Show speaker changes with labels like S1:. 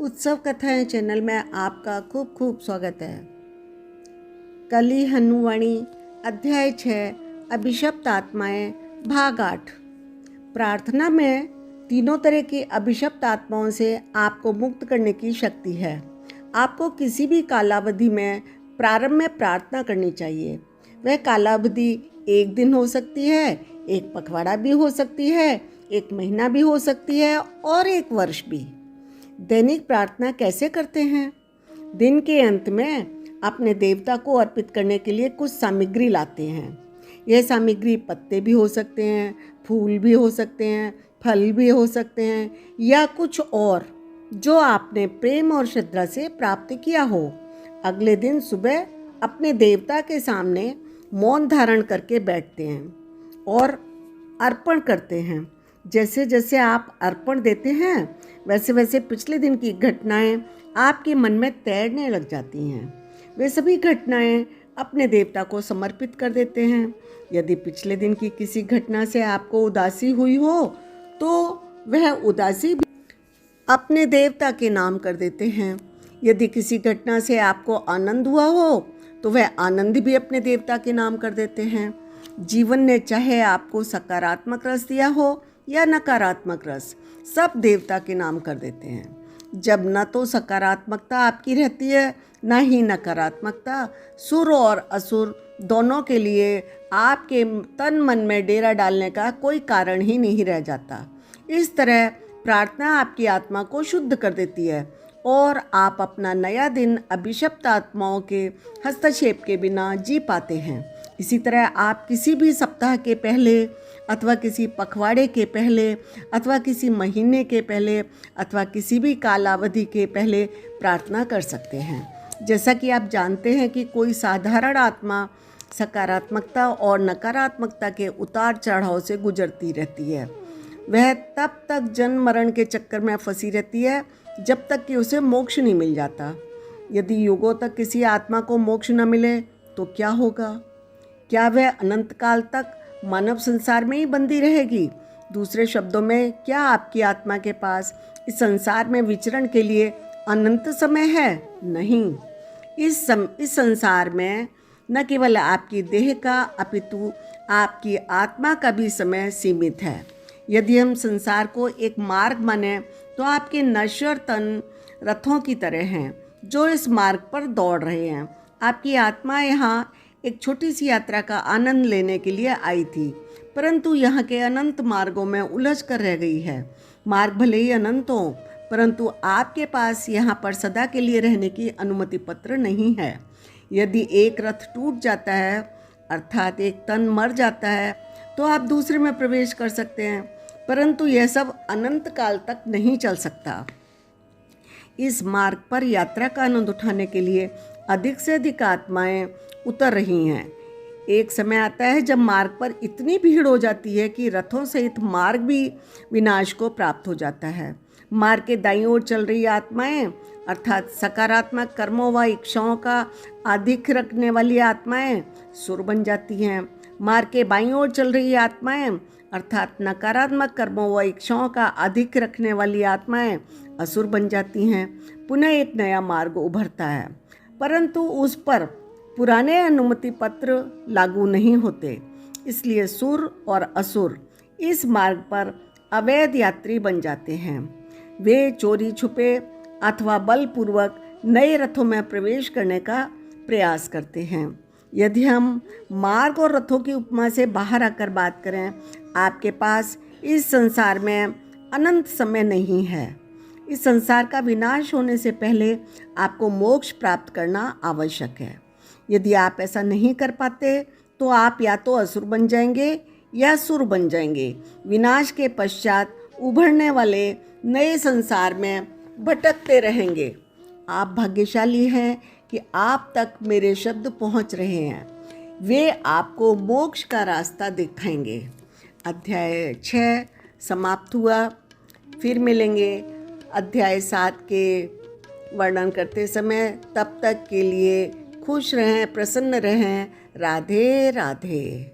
S1: उत्सव कथाएं चैनल में आपका खूब खूब स्वागत है। कली हनुवाणी अध्याय 6 अभिशप्त आत्माएं भाग 8। प्रार्थना में तीनों तरह की अभिशप्त आत्माओं से आपको मुक्त करने की शक्ति है। आपको किसी भी कालावधि में प्रारंभ में प्रार्थना करनी चाहिए। वह कालावधि 1 दिन हो सकती है, 1 पखवाड़ा भी हो सकती है, 1 महीना भी हो सकती है और 1 वर्ष भी। दैनिक प्रार्थना कैसे करते हैं? दिन के अंत में अपने देवता को अर्पित करने के लिए कुछ सामग्री लाते हैं। यह सामग्री पत्ते भी हो सकते हैं, फूल भी हो सकते हैं, फल भी हो सकते हैं या कुछ और जो आपने प्रेम और श्रद्धा से प्राप्त किया हो। अगले दिन सुबह अपने देवता के सामने मौन धारण करके बैठते हैं और अर्पण करते हैं। जैसे जैसे आप अर्पण देते हैं वैसे वैसे पिछले दिन की घटनाएं आपके मन में तैरने लग जाती हैं। वे सभी घटनाएं अपने देवता को समर्पित कर देते हैं। यदि पिछले दिन की किसी घटना से आपको उदासी हुई हो तो वह उदासी भी अपने देवता के नाम कर देते हैं। यदि किसी घटना से आपको आनंद हुआ हो तो वह आनंद भी अपने देवता के नाम कर देते हैं। जीवन ने चाहे आपको सकारात्मक रस दिया हो या नकारात्मक रस, सब देवता के नाम कर देते हैं। जब न तो सकारात्मकता आपकी रहती है न ही नकारात्मकता, सुर और असुर दोनों के लिए आपके तन मन में डेरा डालने का कोई कारण ही नहीं रह जाता। इस तरह प्रार्थना आपकी आत्मा को शुद्ध कर देती है और आप अपना नया दिन अभिशप्त आत्माओं के हस्तक्षेप के बिना जी पाते हैं। इसी तरह आप किसी भी सप्ताह के पहले अथवा किसी पखवाड़े के पहले अथवा किसी महीने के पहले अथवा किसी भी कालावधि के पहले प्रार्थना कर सकते हैं। जैसा कि आप जानते हैं कि कोई साधारण आत्मा सकारात्मकता और नकारात्मकता के उतार चढ़ाव से गुजरती रहती है। वह तब तक जन्म मरण के चक्कर में फंसी रहती है जब तक कि उसे मोक्ष नहीं मिल जाता। यदि युगों तक किसी आत्मा को मोक्ष न मिले तो क्या होगा? क्या वह अनंत काल तक मानव संसार में ही बंदी रहेगी? दूसरे शब्दों में, क्या आपकी आत्मा के पास इस संसार में विचरण के लिए अनंत समय है? नहीं। इस संसार में न केवल आपकी देह का अपितु आपकी आत्मा का भी समय सीमित है। यदि हम संसार को एक मार्ग माने तो आपके नश्वर तन रथों की तरह हैं जो इस मार्ग पर दौड़ रहे हैं। आपकी आत्मा यहाँ एक छोटी सी यात्रा का आनंद लेने के लिए आई थी, परंतु यहाँ के अनंत मार्गों में उलझ कर रह गई है। मार्ग भले ही अनंत हो, परंतु आपके पास यहाँ पर सदा के लिए रहने की अनुमति पत्र नहीं है। यदि एक रथ टूट जाता है अर्थात एक तन मर जाता है तो आप दूसरे में प्रवेश कर सकते हैं, परंतु यह सब अनंत काल तक नहीं चल सकता। इस मार्ग पर यात्रा का आनंद उठाने के लिए अधिक से अधिक आत्माएं उतर रही हैं। एक समय आता है जब मार्ग पर इतनी भीड़ हो जाती है कि रथों सहित मार्ग भी विनाश को प्राप्त हो जाता है। मार्ग के दाईं ओर चल रही आत्माएं अर्थात सकारात्मक कर्मों व इच्छाओं का अधिक रखने वाली आत्माएं सुर बन जाती हैं। मार्ग के बाईं ओर चल रही आत्माएं अर्थात नकारात्मक कर्मों व इच्छाओं का अधिक रखने वाली आत्माएं असुर बन जाती हैं। पुनः एक नया मार्ग उभरता है, परंतु उस पर पुराने अनुमति पत्र लागू नहीं होते। इसलिए सुर और असुर इस मार्ग पर अवैध यात्री बन जाते हैं। वे चोरी छुपे अथवा बलपूर्वक नए रथों में प्रवेश करने का प्रयास करते हैं। यदि हम मार्ग और रथों की उपमा से बाहर आकर बात करें, आपके पास इस संसार में अनंत समय नहीं है। इस संसार का विनाश होने से पहले आपको मोक्ष प्राप्त करना आवश्यक है। यदि आप ऐसा नहीं कर पाते तो आप या तो असुर बन जाएंगे या सुर बन जाएंगे। विनाश के पश्चात उभरने वाले नए संसार में भटकते रहेंगे। आप भाग्यशाली हैं कि आप तक मेरे शब्द पहुंच रहे हैं। वे आपको मोक्ष का रास्ता दिखाएंगे। अध्याय 6 समाप्त हुआ। फिर मिलेंगे अध्याय 7 के वर्णन करते समय। तब तक के लिए खुश रहें, प्रसन्न रहें। राधे राधे।